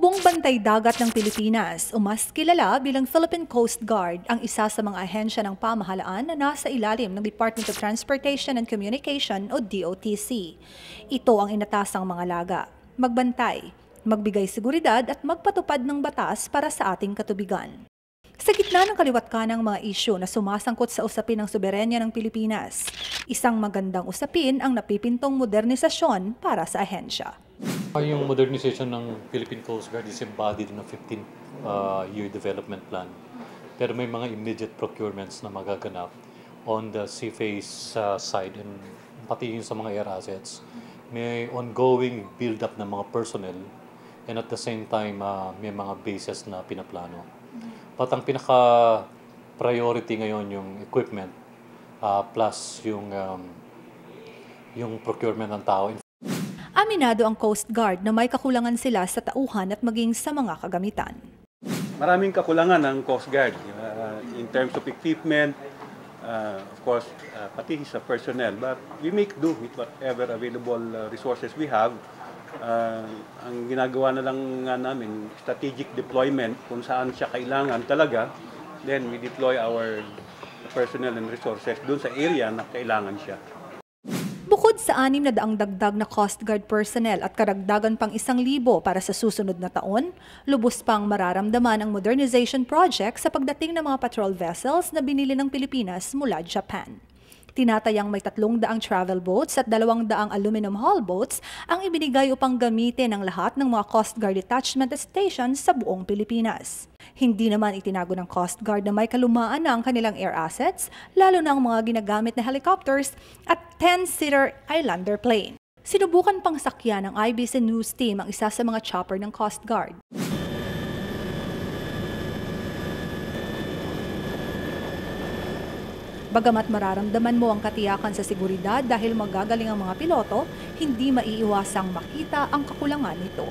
Hukbong Bantay Dagat ng Pilipinas, o mas kilala bilang Philippine Coast Guard, ang isa sa mga ahensya ng pamahalaan na nasa ilalim ng Department of Transportation and Communication o DOTC. Ito ang inatasang mga laga: magbantay, magbigay seguridad at magpatupad ng batas para sa ating katubigan. Sa gitna ng kaliwat-kanang mga isyu na sumasangkot sa usapin ng soberenya ng Pilipinas, isang magandang usapin ang napipintong modernisasyon para sa ahensya. Yung modernization ng Philippine Coast Guard is embodied in a 15-year development plan. Pero may mga immediate procurements na magaganap on the seaface side and pati yung sa mga air assets. May ongoing build-up ng mga personnel and at the same time may mga bases na pinaplano. But ang pinaka-priority ngayon yung equipment plus yung procurement ng tao. Aminado ang Coast Guard na may kakulangan sila sa tauhan at maging sa mga kagamitan. Maraming kakulangan ng Coast Guard in terms of equipment, of course, pati sa personnel. But we make do with whatever available resources we have. Ang ginagawa na lang nga namin, strategic deployment kung saan siya kailangan talaga. Then we deploy our personnel and resources doon sa area na kailangan siya. Bukod sa 600 dagdag na Coast Guard personnel at karagdagan pang 1,000 para sa susunod na taon, lubos pang mararamdaman ang modernization project sa pagdating ng mga patrol vessels na binili ng Pilipinas mula Japan. Tinatayang may 300 travel boats at 200 aluminum hull boats ang ibinigay upang gamitin ng lahat ng mga Coast Guard detachment stations sa buong Pilipinas. Hindi naman itinago ng Coast Guard na may kalumaan na ang kanilang air assets, lalo na ang mga ginagamit na helicopters at 10-seater Islander plane. Sinubukan pang sakyan ng IBC News Team ang isa sa mga chopper ng Coast Guard. Bagamat mararamdaman mo ang katiyakan sa seguridad dahil magagaling ang mga piloto, hindi maiiwasang makita ang kakulangan nito.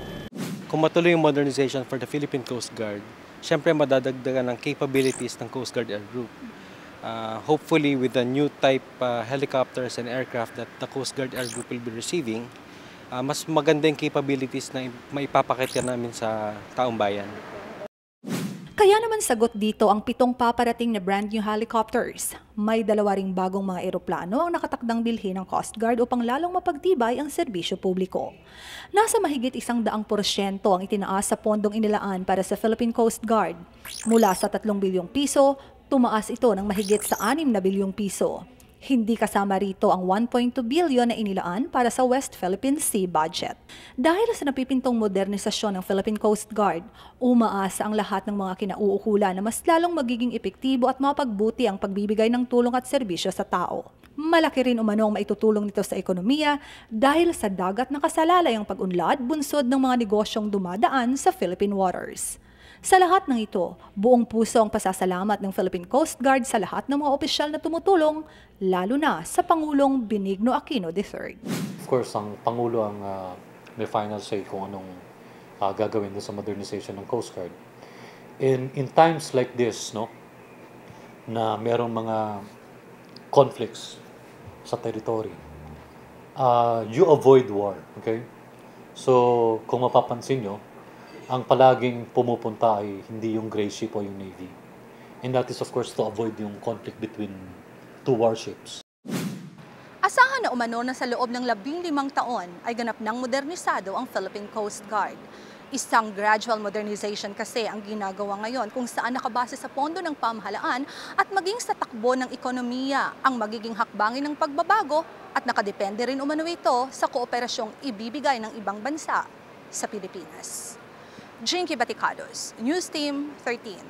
Kung matuloy yung modernization for the Philippine Coast Guard, syempre madadagdagan ng capabilities ng Coast Guard Air Group. Hopefully with the new type helicopters and aircraft that the Coast Guard Air Group will be receiving, mas maganda yung capabilities na maipapakita namin sa taong bayan. Kaya naman sagot dito ang 7 paparating na brand new helicopters. May 2 ring bagong mga eroplano ang nakatakdang bilhin ng Coast Guard upang lalong mapagtibay ang serbisyo publiko. Nasa mahigit 100% ang itinaas sa pondong inilaan para sa Philippine Coast Guard. Mula sa 3 bilyong piso, tumaas ito ng mahigit sa 6 na bilyong piso. Hindi kasama rito ang 1.2 bilyon na inilaan para sa West Philippine Sea budget. Dahil sa napipintong modernisasyon ng Philippine Coast Guard, umaasa ang lahat ng mga kinauukulan na mas lalong magiging epektibo at mapagbuti ang pagbibigay ng tulong at serbisyo sa tao. Malaki rin umano ang maitutulong nito sa ekonomiya dahil sa dagat na kasalalay ang pag-unlad bunsod ng mga negosyong dumadaan sa Philippine waters. Sa lahat ng ito, buong puso ang pasasalamat ng Philippine Coast Guard sa lahat ng mga opisyal na tumutulong, lalo na sa Pangulong Benigno Aquino III. Of course, ang Pangulo ang may final say kung anong gagawin sa modernization ng Coast Guard. In times like this, no, na merong mga conflicts sa territory, you avoid war, okay? So, kung mapapansin nyo, ang palaging pumupunta ay hindi yung gray ship o yung navy. And that is of course to avoid yung conflict between 2 warships. Asahan na umano na sa loob ng 15 taon ay ganap ng modernisado ang Philippine Coast Guard. Isang gradual modernization kasi ang ginagawa ngayon kung saan nakabase sa pondo ng pamahalaan at maging sa takbo ng ekonomiya ang magiging hakbangin ng pagbabago at nakadepende rin umano ito sa kooperasyong ibibigay ng ibang bansa sa Pilipinas. Jinky Baticados, News Team 13.